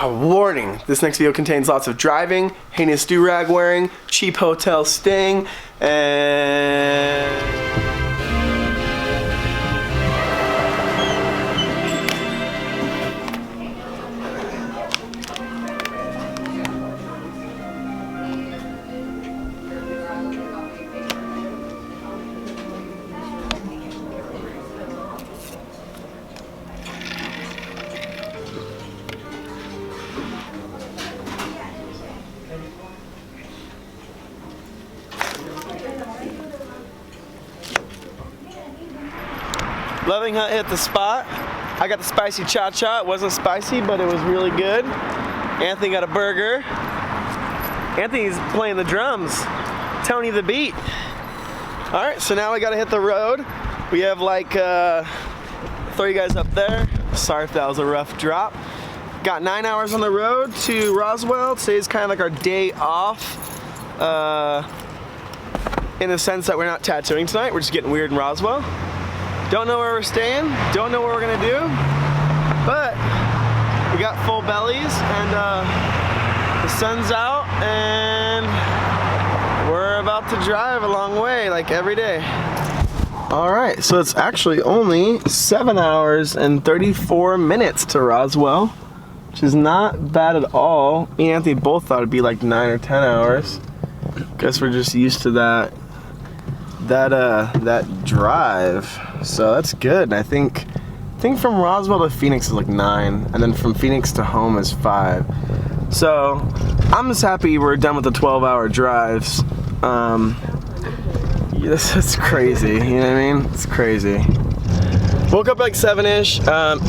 Warning, this next video contains lots of driving, heinous do-rag wearing, cheap hotel staying, and... Loving Hunt hit the spot. I got the spicy cha-cha. It wasn't spicy, but it was really good. Anthony got a burger. Anthony's playing the drums. Tony the beat. All right, so now we gotta hit the road. We have like, throw you guys up there. Sorry if that was a rough drop. Got 9 hours on the road to Roswell. Today's kind of like our day off. In the sense that we're not tattooing tonight. We're just getting weird in Roswell. Don't know where we're staying, don't know what we're gonna do, but we got full bellies and the sun's out and we're about to drive a long way, like every day. All right, so it's actually only 7 hours and 34 minutes to Roswell, which is not bad at all. Me and Anthony both thought it'd be like 9 or 10 hours. Guess we're just used to that drive, so that's good. And I think from Roswell to Phoenix is like 9, and then from Phoenix to home is 5. So I'm just happy we're done with the 12-hour drives. It's crazy, you know what I mean? It's crazy. Woke up like 7-ish,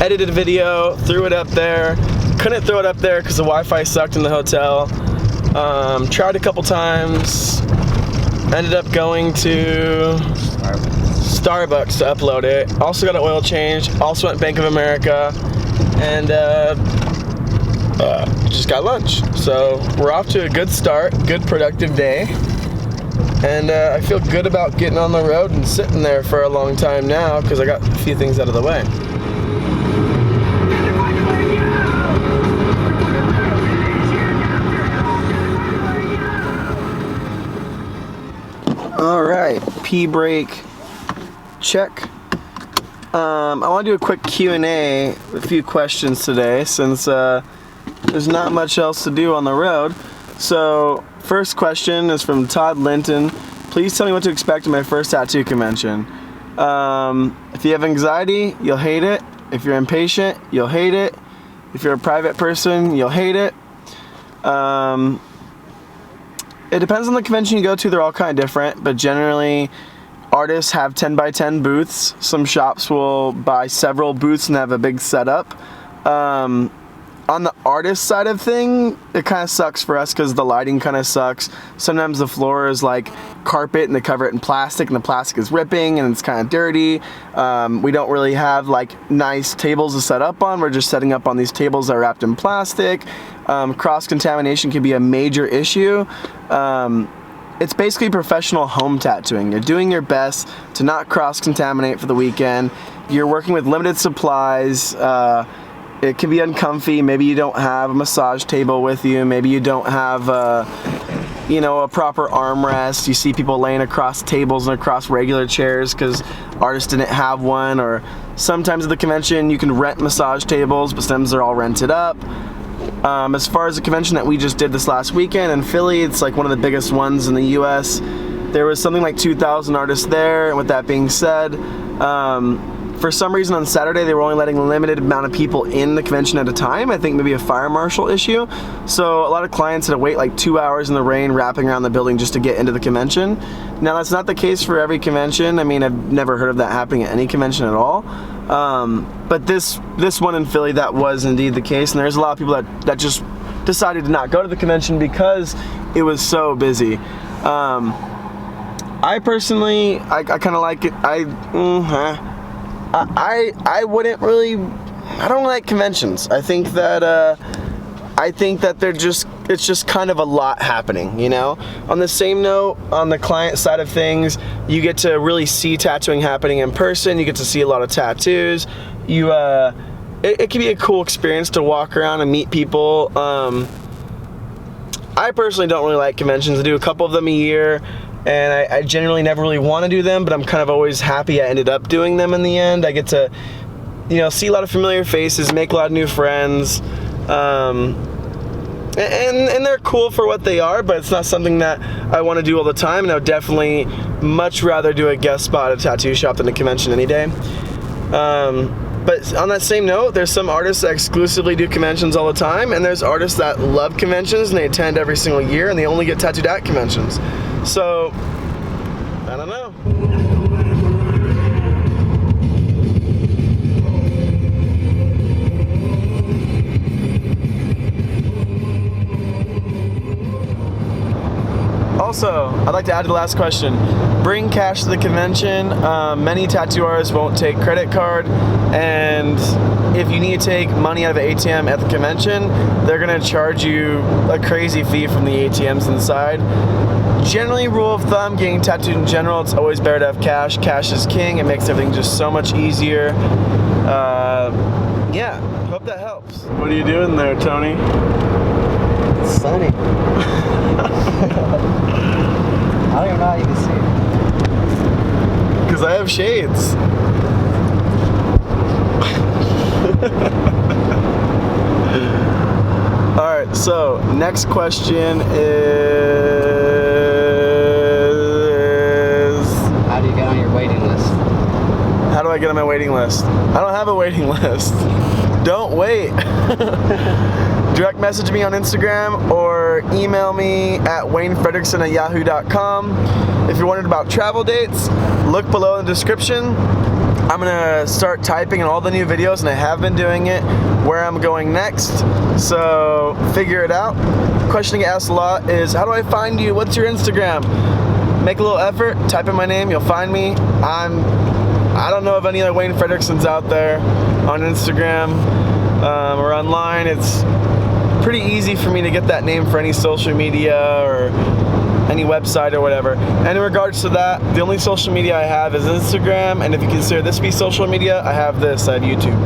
edited a video, threw it up there. Couldn't throw it up there because the Wi-Fi sucked in the hotel. Tried a couple times. Ended up going to Starbucks to upload it. Also got an oil change. Also went Bank of America. And just got lunch. So we're off to a good start. Good productive day. And I feel good about getting on the road and sitting there for a long time now because I got a few things out of the way. All right, P break, check. I want to do a quick Q&A, a few questions today since there's not much else to do on the road. So, first question is from Todd Linton. Please tell me what to expect in my first tattoo convention. If you have anxiety, you'll hate it. If you're impatient, you'll hate it. If you're a private person, you'll hate it. It depends on the convention you go to. They're all kind of different, but generally artists have 10x10 booths. Some shops will buy several booths and have a big setup. On the artist side of thing, it kind of sucks for us because the lighting kind of sucks. Sometimes the floor is like carpet and they cover it in plastic and the plastic is ripping and it's kind of dirty. We don't really have like nice tables to set up on. We're just setting up on these tables that are wrapped in plastic. Cross-contamination can be a major issue. It's basically professional home tattooing. You're doing your best to not cross-contaminate for the weekend. You're working with limited supplies. It can be uncomfy. Maybe you don't have a massage table with you. Maybe you don't have a proper armrest. You see people laying across tables and across regular chairs because artists didn't have one. Or sometimes at the convention you can rent massage tables, but sometimes they're all rented up. As far as the convention that we just did this last weekend in Philly, it's like one of the biggest ones in the US. There was something like 2,000 artists there, and with that being said, for some reason on Saturday they were only letting a limited amount of people in the convention at a time. I think maybe a fire marshal issue. So a lot of clients had to wait like 2 hours in the rain wrapping around the building just to get into the convention. Now that's not the case for every convention. I mean, I've never heard of that happening at any convention at all. But this one in Philly, that was indeed the case. And there's a lot of people that just decided to not go to the convention because it was so busy. I personally, I kind of like it. I wouldn't really, I don't like conventions. I think that it's just kind of a lot happening, you know? On the same note, on the client side of things, you get to really see tattooing happening in person. You get to see a lot of tattoos. it can be a cool experience to walk around and meet people. I personally don't really like conventions. I do a couple of them a year, and I generally never really want to do them, but I'm kind of always happy I ended up doing them in the end. I get to, you know, see a lot of familiar faces, make a lot of new friends, and they're cool for what they are, but it's not something that I want to do all the time, and I would definitely much rather do a guest spot at a tattoo shop than a convention any day. But on that same note, there's some artists that exclusively do conventions all the time, and there's artists that love conventions and they attend every single year and they only get tattooed at conventions. So, I don't know. Also, I'd like to add to the last question. Bring cash to the convention. Many tattoo artists won't take credit card, and if you need to take money out of an ATM at the convention, they're gonna charge you a crazy fee from the ATMs inside. Generally, rule of thumb, getting tattooed in general, it's always better to have cash. Cash is king. It makes everything just so much easier. Yeah, hope that helps. What are you doing there, Tony? It's sunny. I don't even know how you can see it. Because I have shades. Alright, so next question is... How do you get on your waiting list? How do I get on my waiting list? I don't have a waiting list. Don't wait. Direct message me on Instagram or email me at waynefredrickson@yahoo.com. If you're wondering about travel dates, look below in the description. I'm gonna start typing in all the new videos, and I have been doing it, where I'm going next, so figure it out. Question I get asked a lot is, how do I find you? What's your Instagram? Make a little effort, type in my name, you'll find me. I don't know of any other Wayne Fredricksons out there on Instagram or online. It's pretty easy for me to get that name for any social media or any website or whatever. And in regards to that, the only social media I have is Instagram, and if you consider this to be social media, I have YouTube.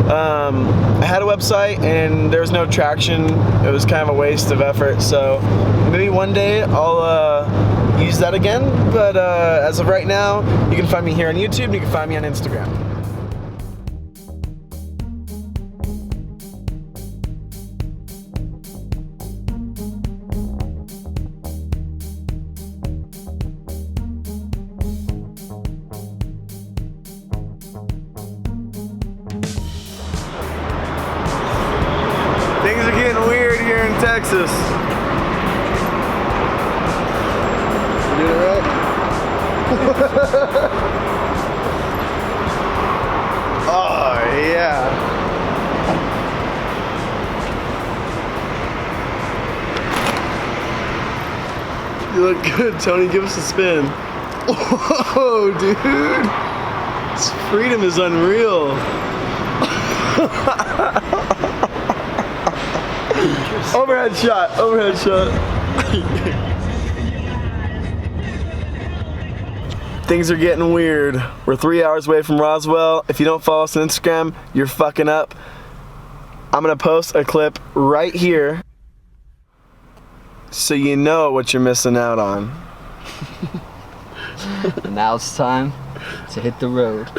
I had a website and there was no traction. It was kind of a waste of effort, so maybe one day I'll use that again, but as of right now, you can find me here on YouTube and you can find me on Instagram. Things are getting weird here in Texas. You doing it right? Oh, yeah. You look good, Tony. Give us a spin. Whoa, dude. This freedom is unreal. Overhead shot, overhead shot. Things are getting weird. We're 3 hours away from Roswell. If you don't follow us on Instagram, you're fucking up. I'm gonna post a clip right here so you know what you're missing out on. And now it's time to hit the road.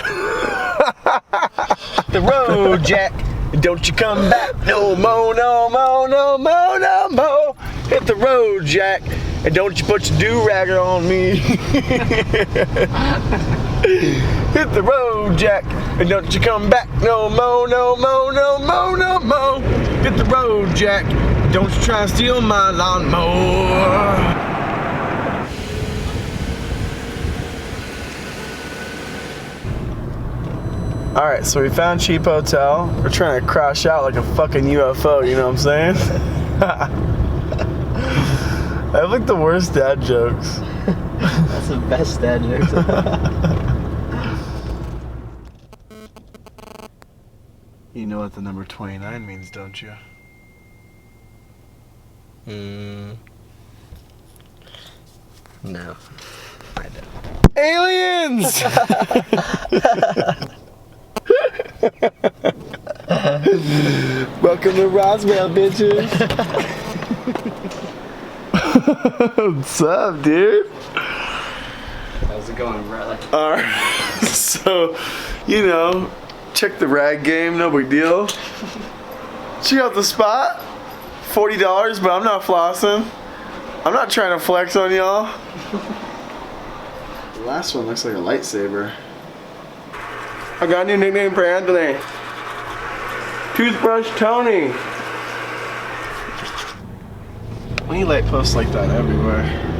The road, Jack. Don't you come back no more, no more, no more, no more. Hit the road, Jack, and don't you put your do-ragger on me. Hit the road, Jack, and don't you come back no more, no more, no more, no more. Hit the road, Jack, don't you try and steal my lawnmower. Alright, so we found Cheap Hotel. We're trying to crash out like a fucking UFO, you know what I'm saying? I have like the worst dad jokes. That's the best dad jokes. You know what the number 29 means, don't you? No, I don't. Aliens! Welcome to Roswell, bitches. What's up, dude? How's it going, brother? Alright, so, you know, check the rag game, no big deal. Check out the spot. $40, but I'm not flossing. I'm not trying to flex on y'all. The last one looks like a lightsaber. I got a new nickname for Anthony. Toothbrush Tony. We need light posts like that everywhere.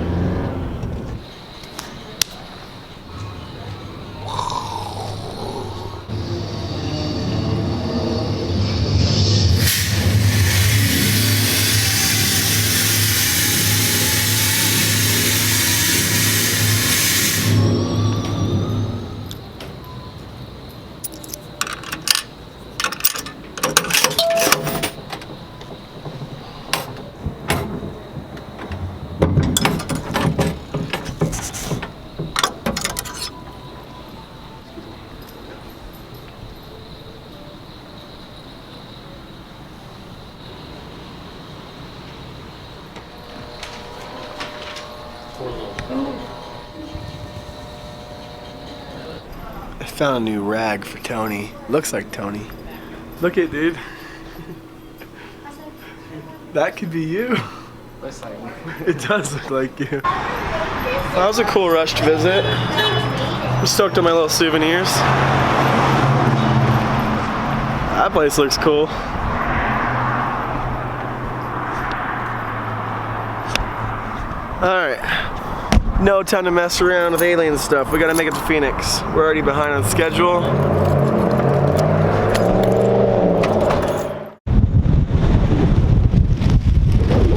I found a new rag for Tony. Looks like Tony. Look at, dude. That could be you. Looks like me. It does look like you. That was a cool rushed visit. I'm stoked on my little souvenirs. That place looks cool. Alright. No time to mess around with alien stuff. We gotta make it to Phoenix. We're already behind on schedule.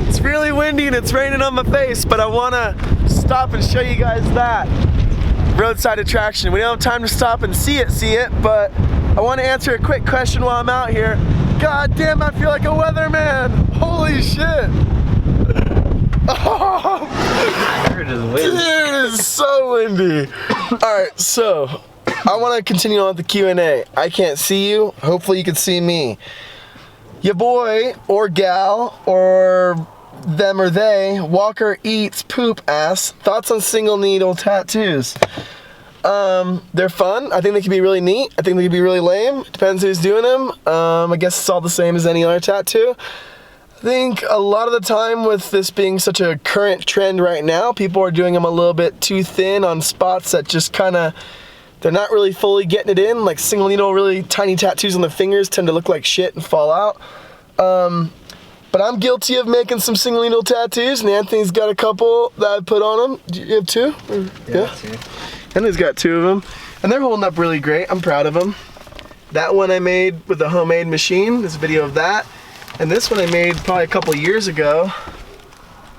It's really windy and it's raining on my face, but I wanna stop and show you guys that roadside attraction. We don't have time to stop and see it, but I wanna answer a quick question while I'm out here. God damn, I feel like a weatherman. Holy shit. Oh. I heard it was windy. Dude, it is so windy. Alright, so I want to continue on with the Q&A. I can't see you. Hopefully you can see me. Your boy or gal or them or they, Walker eats poop ass. Thoughts on single needle tattoos? They're fun. I think they can be really neat. I think they can be really lame. Depends who's doing them. I guess it's all the same as any other tattoo. I think a lot of the time with this being such a current trend right now, people are doing them a little bit too thin on spots that just kind of, they're not really fully getting it in. Like single needle, really tiny tattoos on the fingers tend to look like shit and fall out. But I'm guilty of making some single needle tattoos, and Anthony's got a couple that I put on him. Do you have two? Yeah, two. Anthony's got two of them, and they're holding up really great. I'm proud of them. That one I made with a homemade machine. There's a video of that. And this one I made probably a couple years ago.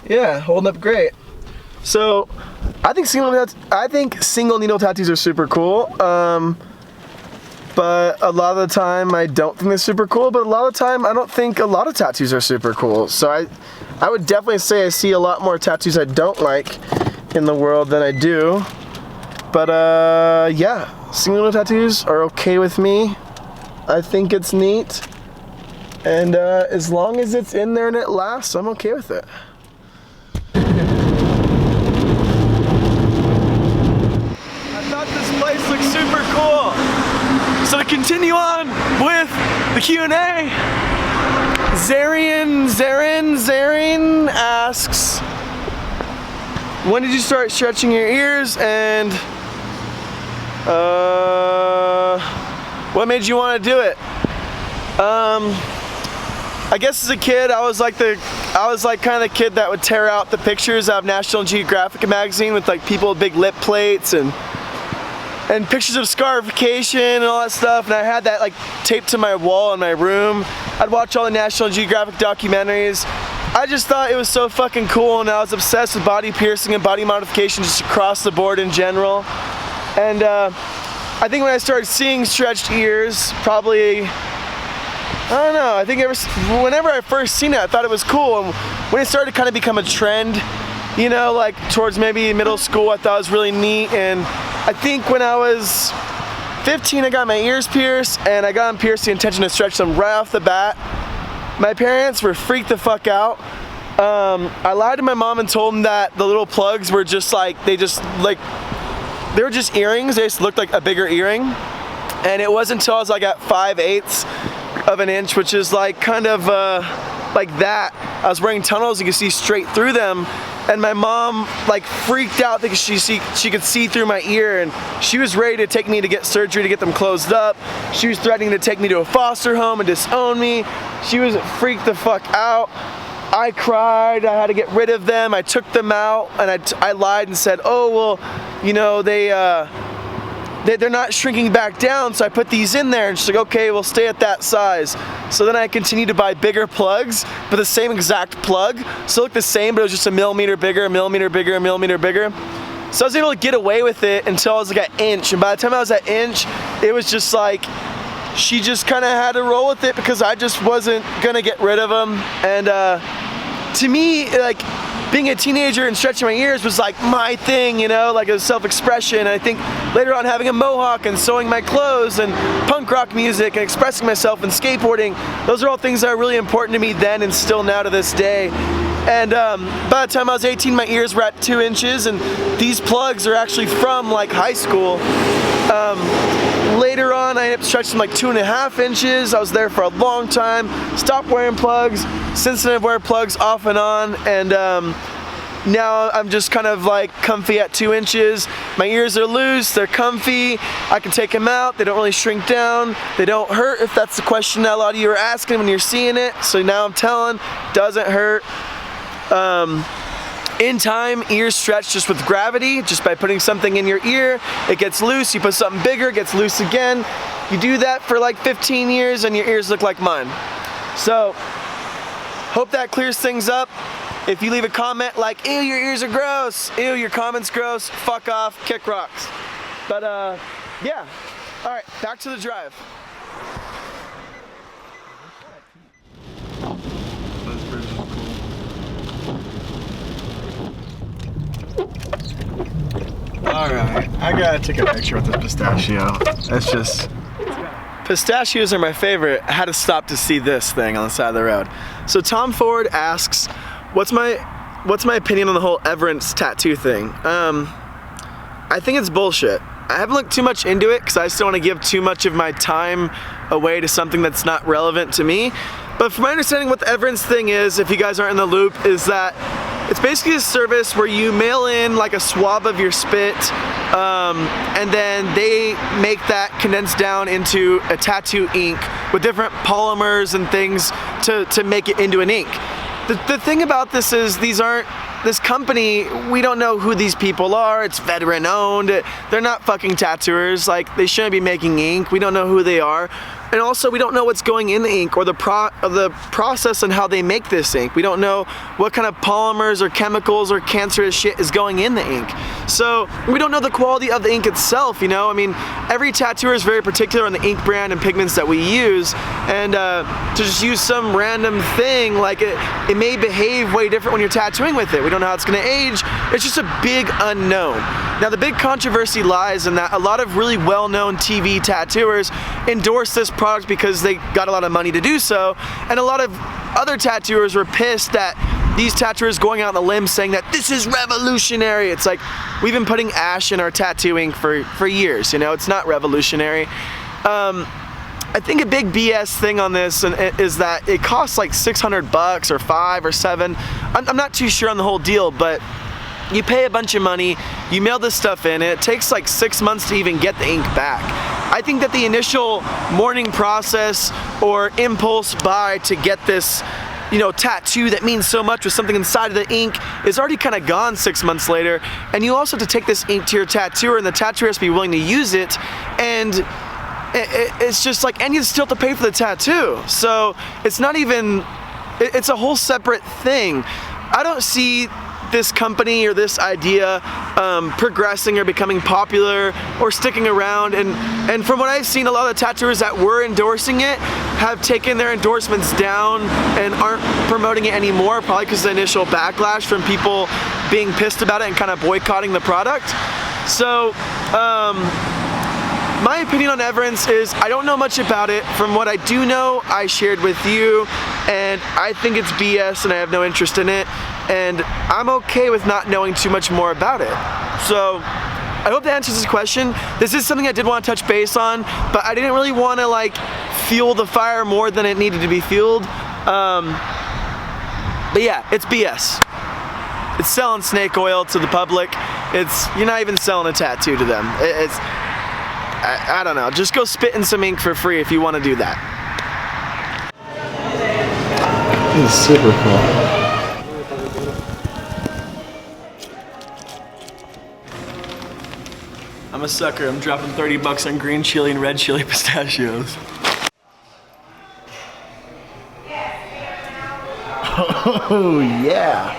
Yeah, holding up great. So, I think single needle tattoos are super cool. But a lot of the time I don't think they're super cool. But a lot of the time I don't think a lot of tattoos are super cool. So I would definitely say I see a lot more tattoos I don't like in the world than I do. But yeah, single needle tattoos are okay with me. I think it's neat. And as long as it's in there and it lasts, I'm okay with it. I thought this place looked super cool. So to continue on with the Q&A, Zarin asks, when did you start stretching your ears, and what made you want to do it? I guess as a kid, I was like kind of the kid that would tear out the pictures of National Geographic magazine with like people with big lip plates and pictures of scarification and all that stuff. And I had that like taped to my wall in my room. I'd watch all the National Geographic documentaries. I just thought it was so fucking cool, and I was obsessed with body piercing and body modification just across the board in general. And I think when I started seeing stretched ears, probably, I don't know, I think whenever I first seen it, I thought it was cool. And when it started to kind of become a trend, you know, like towards maybe middle school, I thought it was really neat. And I think when I was 15, I got my ears pierced, and I got them pierced the intention to stretch them right off the bat. My parents were freaked the fuck out. I lied to my mom and told them that the little plugs were just like, they were just earrings. They just looked like a bigger earring. And it wasn't until I was like at 5/8 of an inch, which is like kind of like that. I was wearing tunnels, you could see straight through them. And my mom like freaked out because she could see through my ear, and she was ready to take me to get surgery to get them closed up. She was threatening to take me to a foster home and disown me. She was freaked the fuck out. I cried, I had to get rid of them. I took them out and I lied and said, oh, well, you know, they're not shrinking back down, so I put these in there. And she's like, okay, we'll stay at that size. So then I continued to buy bigger plugs, but the same exact plug. So it looked the same, but it was just a millimeter bigger, a millimeter bigger, a millimeter bigger. So I was able to get away with it until I was like an inch. And by the time I was at inch, it was just like, she just kind of had to roll with it because I just wasn't gonna get rid of them. And to me, like, being a teenager and stretching my ears was like my thing, you know, like a self-expression. I think later on having a mohawk and sewing my clothes and punk rock music and expressing myself and skateboarding, those are all things that are really important to me then and still now to this day. And by the time I was 18, my ears were at 2 inches, and these plugs are actually from like high school. Later on, I ended up stretching like 2.5 inches. I was there for a long time. Stopped wearing plugs. Since then, I've wear plugs off and on, and now I'm just kind of like comfy at 2 inches. My ears are loose, they're comfy. I can take them out, they don't really shrink down. They don't hurt, if that's the question that a lot of you are asking when you're seeing it. So now I'm telling, doesn't hurt. In time, ears stretch just with gravity, just by putting something in your ear. It gets loose, you put something bigger, it gets loose again. You do that for like 15 years and your ears look like mine. So, hope that clears things up. If you leave a comment like, ew, your ears are gross, ew, your comment's gross, fuck off, kick rocks. But yeah, all right, back to the drive. Alright, I gotta take a picture with this pistachio. It's just... Pistachios are my favorite. I had to stop to see this thing on the side of the road. So Tom Ford asks, what's my opinion on the whole Evaron tattoo thing? I think it's bullshit. I haven't looked too much into it because I just don't want to give too much of my time away to something that's not relevant to me. But from my understanding, what the Evaron thing is, if you guys aren't in the loop, is that it's basically a service where you mail in like a swab of your spit, and then they make that condensed down into a tattoo ink with different polymers and things to make it into an ink. The thing about this is this company, we don't know who these people are. It's veteran owned. They're not fucking tattooers. Like, they shouldn't be making ink. We don't know who they are. And also, we don't know what's going in the ink or the process and how they make this ink. We don't know what kind of polymers or chemicals or cancerous shit is going in the ink. So we don't know the quality of the ink itself, you know? I mean, every tattooer is very particular on the ink brand and pigments that we use. And to just use some random thing, like it may behave way different when you're tattooing with it. We don't know how it's gonna age. It's just a big unknown. Now, the big controversy lies in that a lot of really well-known TV tattooers endorse this product because they got a lot of money to do so, and a lot of other tattooers were pissed that these tattooers going out on a limb saying that this is revolutionary. It's like, we've been putting ash in our tattooing for years, you know, it's not revolutionary. I think a big BS thing on this is that it costs like $600 or $5 or $7. I'm not too sure on the whole deal, but you pay a bunch of money, you mail this stuff in, and it takes like 6 months to even get the ink back. I think that the initial mourning process or impulse buy to get this, you know, tattoo that means so much with something inside of the ink is already kind of gone 6 months later. And you also have to take this ink to your tattooer, and the tattooer has to be willing to use it. And it's just like, and you still have to pay for the tattoo. So it's not even, it's a whole separate thing. I don't see this company or this idea progressing or becoming popular or sticking around, and from what I've seen, a lot of the tattooers that were endorsing it have taken their endorsements down and aren't promoting it anymore, probably because of the initial backlash from people being pissed about it and kind of boycotting the product. So my opinion on Evaron's is I don't know much about it. From what I do know, I shared with you, and I think it's BS and I have no interest in it, and I'm okay with not knowing too much more about it. So I hope that answers this question. This is something I did want to touch base on, but I didn't really want to like fuel the fire more than it needed to be fueled. But yeah, it's BS. It's selling snake oil to the public. You're not even selling a tattoo to them. I don't know. Just go spit in some ink for free if you want to do that. This is super cool. I'm a sucker. I'm dropping $30 on green chili and red chili pistachios. Oh yeah.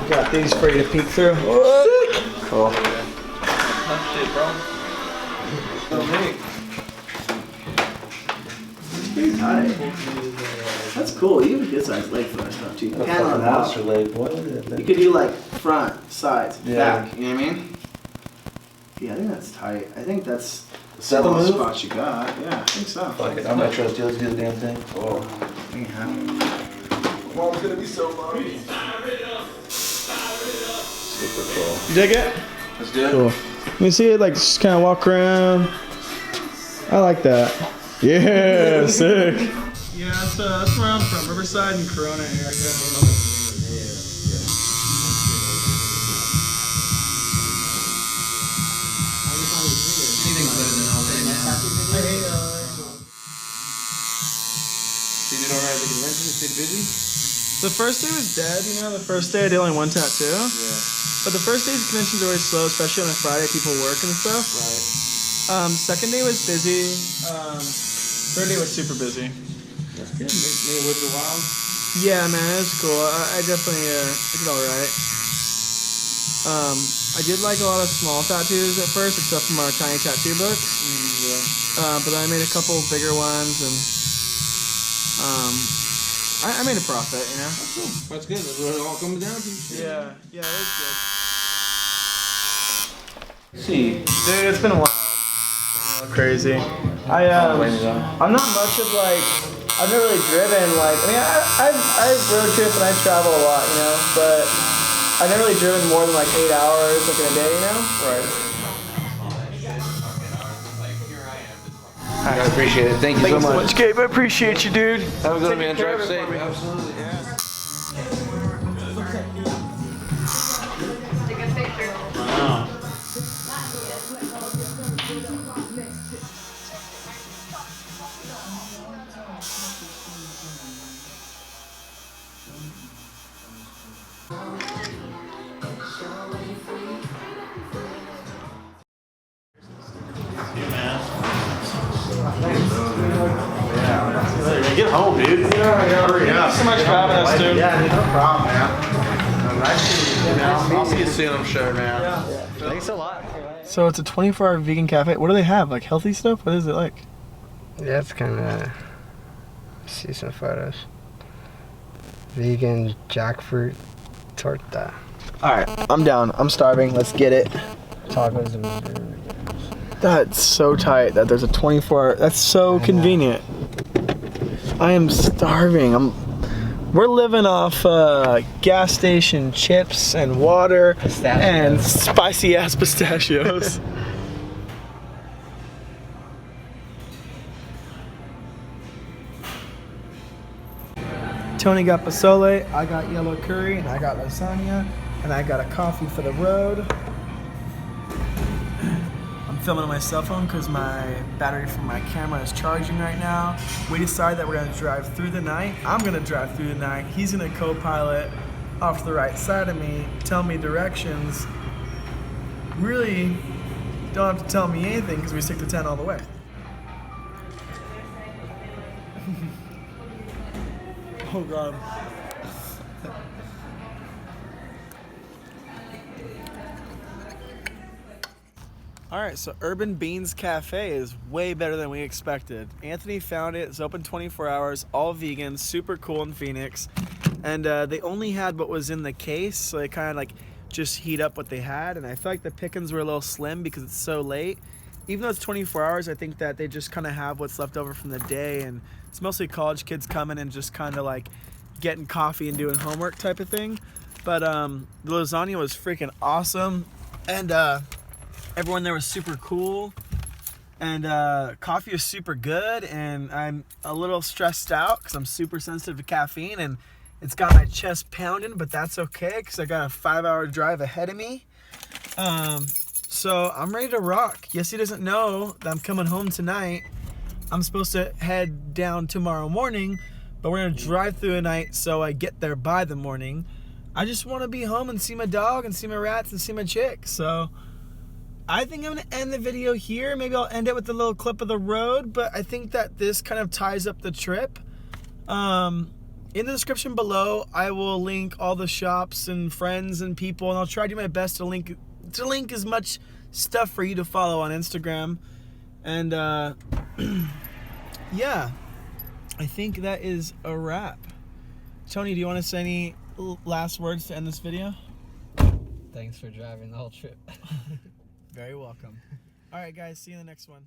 Got these for you to peek through. Cool. That's cool. You have a good sized leg for that stuff too. You can An monster leg, boy. You could do like front, sides, Yeah. back. You know what I mean? Yeah, I think that's tight. I think that's the Is that the smallest move? spot you got. Yeah, I think so. Fuck it, I'm gonna trust you. Let's do the damn thing. Oh. Yeah. Mom's gonna be so loud. Super cool. You dig it? Let's do it. Cool. Let me see it, like, just kind of walk around. I like that. Yeah, sick. Yeah, that's where I'm from, Riverside and Corona area. Did you know how the convention stayed busy? The first day was dead, you know, the first day I did only one tattoo. Yeah. But the first day's convention's always slow, especially on a Friday, people work and stuff. Right. Second day was busy. Third day was super busy. That's good. Maybe Woods are Wild. Yeah, man, it was cool. I definitely I did all right. I did like a lot of small tattoos at first, except from our tiny tattoo books. But then I made a couple bigger ones, and I made a profit, you know. That's cool. That's good. That's what it all comes down to. Yeah, it was good. See. Dude, it's been a while. It's been crazy. I'm not much of like. I've never really driven like. I mean, I road trip and I travel a lot, you know. But I've never really driven more than like 8 hours like in a day, you know. Right. I appreciate it. Thank you so much. Gabe. I appreciate you, dude. Have a good man. care of Drive it safe. for me. Absolutely. Yeah. Take a picture. Wow. Get home, dude. Hurry up. Thanks so much for having us, dude. Yeah, dude, no problem, man. Nice to meet you, man. I'll see you soon, I'm sure, man. Thanks a lot. So it's a 24-hour vegan cafe. What do they have? Like healthy stuff? What is it like? Yeah, it's kind of. See some photos. Vegan jackfruit torta. All right, I'm down. I'm starving. Let's get it. Tacos and burgers. That's so tight that there's a 24-hour. That's so convenient. I am starving. We're living off gas station chips and water and spicy ass pistachios. Tony got pozole, I got yellow curry, and I got lasagna, and I got a coffee for the road. I'm filming on my cell phone because my battery from my camera is charging right now. We decided that we're gonna drive through the night. I'm gonna drive through the night. He's gonna co-pilot off to the right side of me, tell me directions. Really don't have to tell me anything because we stick to 10 all the way. Oh God. All right, so Urban Beans Cafe is way better than we expected. Anthony found it. It's open 24 hours, all vegan, super cool in Phoenix. And they only had what was in the case, so they kind of like just heat up what they had. And I feel like the pickings were a little slim because it's so late. Even though it's 24 hours, I think that they just kind of have what's left over from the day. And it's mostly college kids coming and just kind of like getting coffee and doing homework type of thing. But the lasagna was freaking awesome. And everyone there was super cool. And coffee was super good. And I'm a little stressed out because I'm super sensitive to caffeine. And it's got my chest pounding, but that's okay because I got a 5-hour drive ahead of me. So I'm ready to rock. Yessie doesn't know that I'm coming home tonight. I'm supposed to head down tomorrow morning, but we're going to drive through a night so I get there by the morning. I just want to be home and see my dog and see my rats and see my chick. So I think I'm going to end the video here. Maybe I'll end it with a little clip of the road, but I think that this kind of ties up the trip. In the description below, I will link all the shops and friends and people, and I'll try to do my best to link as much stuff for you to follow on Instagram. And yeah, I think that is a wrap. Tony, do you want to say any last words to end this video? Thanks for driving the whole trip. Very welcome. All right, guys, see you in the next one.